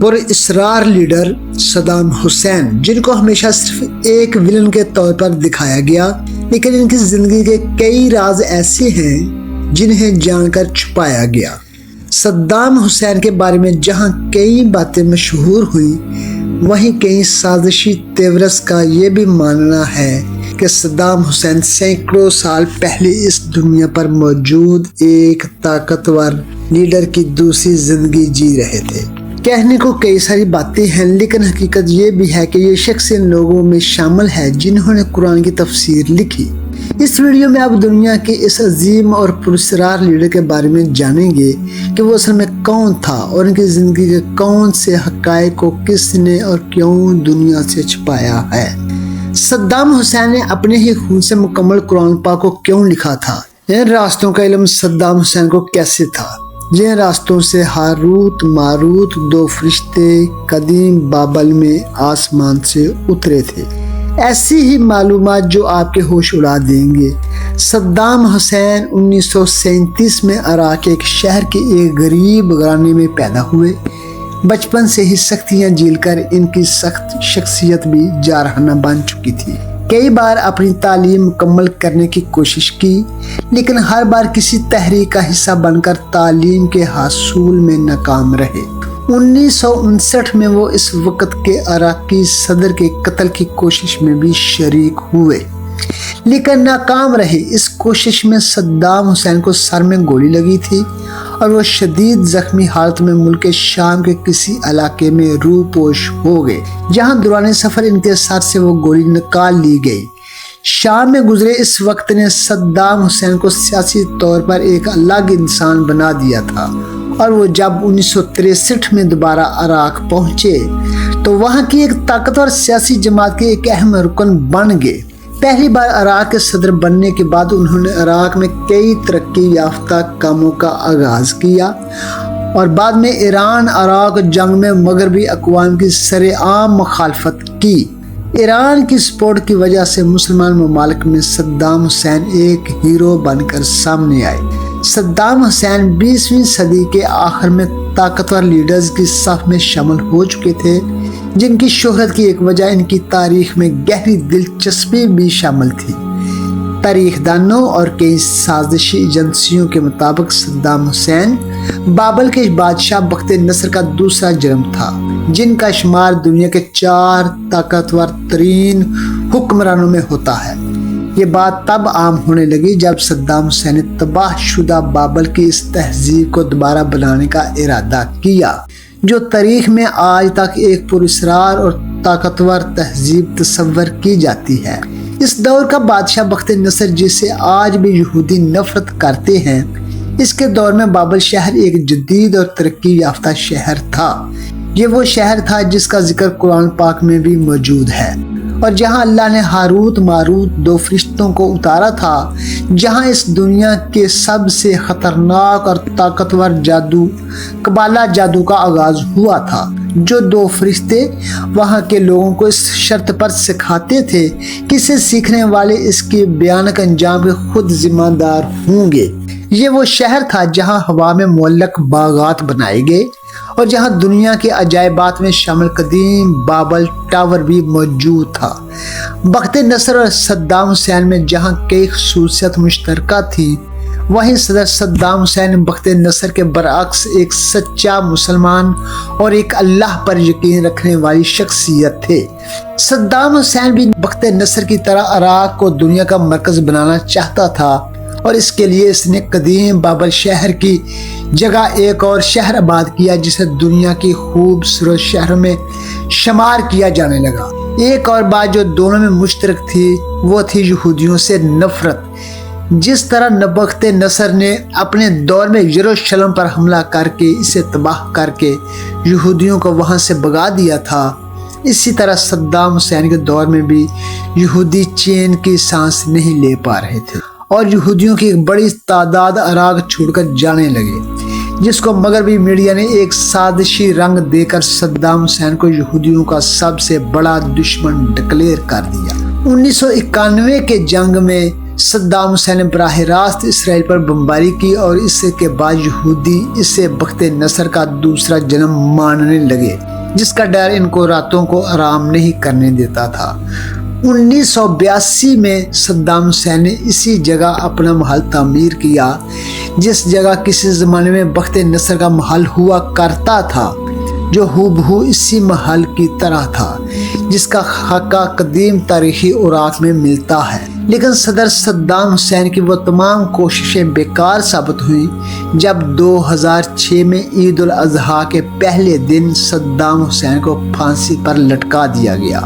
پر اسرار leader Saddam Hussein, جن کو ہمیشہ صرف ایک ولن کے طور پر دکھایا گیا، لیکن ان کی زندگی کے کئی راز ایسے ہیں جنہیں جان کر چھپایا گیا۔ صدام حسین کے بارے میں جہاں کئی باتیں مشہور ہوئیں، وہیں کئی سازشی تیورس کا یہ بھی ماننا ہے کہ صدام حسین سینکڑوں سال پہلے اس دنیا پر موجود ایک طاقتور لیڈر کی دوسری زندگی جی رہے تھے۔ کہنے کو کئی ساری باتیں ہیں، لیکن حقیقت یہ بھی ہے کہ یہ شخص ان لوگوں میں شامل ہے جنہوں نے قرآن کی تفسیر لکھی۔ اس ویڈیو میں آپ دنیا کے اس عظیم اور پراسرار لیڈر کے بارے میں جانیں گے کہ وہ اصل میں کون تھا اور ان کی زندگی کے کون سے حقائق کو کس نے اور کیوں دنیا سے چھپایا ہے۔ صدام حسین نے اپنے ہی خون سے مکمل قرآن پاک کو کیوں لکھا تھا؟ ان راستوں کا علم صدام حسین کو کیسے تھا؟ جن راستوں سے ہاروت ماروت دو فرشتے قدیم بابل میں آسمان سے اترے تھے، ایسی ہی معلومات جو آپ کے ہوش اڑا دیں گے۔ صدام حسین 1937 میں عراق کے ایک شہر کے ایک غریب گھرانے میں پیدا ہوئے۔ بچپن سے ہی سختیاں جھیل کر ان کی سخت شخصیت بھی جارحانہ بن چکی تھی۔ کئی بار اپنی تعلیم مکمل کرنے کی کوشش کی، لیکن ہر بار کسی تحریک کا حصہ بن کر تعلیم کے حصول میں ناکام رہے۔ 1959 میں وہ اس وقت کے عراقی صدر کے قتل کی کوشش میں بھی شریک ہوئے، لیکن ناکام رہے۔ اس کوشش میں صدام حسین کو سر میں گولی لگی تھی اور وہ شدید زخمی حالت میں ملک شام کے کسی علاقے میں روپوش ہو گئے، جہاں دوران سفر ان کے سر سے وہ گولی نکال لی گئی۔ شام میں گزرے اس وقت نے صدام حسین کو سیاسی طور پر ایک الگ انسان بنا دیا تھا، اور وہ جب 1963 میں دوبارہ عراق پہنچے تو وہاں کی ایک طاقتور سیاسی جماعت کے ایک اہم رکن بن گئے۔ پہلی بار عراق کے صدر بننے کے بعد انہوں نے عراق میں کئی ترقی یافتہ کاموں کا آغاز کیا، اور بعد میں ایران عراق جنگ میں مغربی اقوام کی سرعام مخالفت کی۔ ایران کی سپورٹ کی وجہ سے مسلمان ممالک میں صدام حسین ایک ہیرو بن کر سامنے آئے۔ صدام حسین 20ویں صدی کے آخر میں طاقتور لیڈرز کی صف میں شامل ہو چکے تھے، جن کی شہرت کی ایک وجہ ان کی تاریخ میں گہری دلچسپی بھی شامل تھی۔ تاریخ دانوں اور کئی سازشی ایجنسیوں کے مطابق صدام حسین بابل کے بادشاہ بخت نصر کا دوسرا جرم تھا، جن کا شمار دنیا کے 4 طاقتور ترین حکمرانوں میں ہوتا ہے۔ یہ بات تب عام ہونے لگی جب صدام حسین نے تباہ شدہ بابل کی اس تہذیب کو دوبارہ بنانے کا ارادہ کیا، جو تاریخ میں آج تک ایک پراسرار اور طاقتور تہذیب تصور کی جاتی ہے۔ اس دور کا بادشاہ بخت نصر، جسے آج بھی یہودی نفرت کرتے ہیں، اس کے دور میں بابل شہر ایک جدید اور ترقی یافتہ شہر تھا۔ یہ وہ شہر تھا جس کا ذکر قرآن پاک میں بھی موجود ہے، اور جہاں اللہ نے ہاروت ماروت 2 فرشتوں کو اتارا تھا، جہاں اس دنیا کے سب سے خطرناک اور طاقتور جادو قبالہ جادو کا آغاز ہوا تھا، جو 2 فرشتے وہاں کے لوگوں کو اس شرط پر سکھاتے تھے کہ اسے سیکھنے والے اس کے بھیانک انجام کے خود ذمہ دار ہوں گے۔ یہ وہ شہر تھا جہاں ہوا میں معلق باغات بنائے گئے، اور جہاں دنیا کے عجائبات میں شامل قدیم بابل ٹاور بھی موجود تھا۔ بخت نصر اور صدام حسین میں جہاں کئی خصوصیت مشترکہ تھیں، وہیں صدر صدام حسین بخت نصر کے برعکس ایک سچا مسلمان اور ایک اللہ پر یقین رکھنے والی شخصیت تھے۔ صدام حسین بھی بخت نصر کی طرح عراق کو دنیا کا مرکز بنانا چاہتا تھا، اور اس کے لیے اس نے قدیم بابل شہر کی جگہ ایک اور شہر آباد کیا، جسے دنیا کی خوبصورت شہروں میں شمار کیا جانے لگا۔ ایک اور بات جو دونوں میں مشترک تھی وہ تھی یہودیوں سے نفرت۔ جس طرح بخت نصر نے اپنے دور میں یروشلم پر حملہ کر کے اسے تباہ کر کے یہودیوں کو وہاں سے بھگا دیا تھا، اسی طرح صدام حسین کے دور میں بھی یہودی چین کی سانس نہیں لے پا رہے تھے، اور یہودیوں کی ایک بڑی تعداد عراق چھوڑ کر جانے لگے، جس کو مغربی میڈیا نے ایک سازشی رنگ دے کر صدام حسین کو یہودیوں کا سب سے بڑا دشمن ڈکلیئر کر دیا۔ 1991 کے جنگ میں صدام حسین نے براہ راست اسرائیل پر بمباری کی اور اس کے بعد یہودی اسے بخت نصر کا دوسرا جنم ماننے لگے، جس کا ڈر ان کو راتوں کو آرام نہیں کرنے دیتا تھا۔ 1982 میں صدام حسین نے اسی جگہ اپنا محل تعمیر کیا، جس جگہ کسی زمانے میں بخت نصر کا محل ہوا کرتا تھا، جو ہو بہو اسی محل کی طرح تھا، جس کا خاکہ قدیم تاریخی اوراق میں ملتا ہے۔ لیکن صدر صدام حسین کی وہ تمام کوششیں بیکار ثابت ہوئی جب 2006 میں عید الاضحیٰ کے پہلے دن صدام حسین کو پھانسی پر لٹکا دیا گیا۔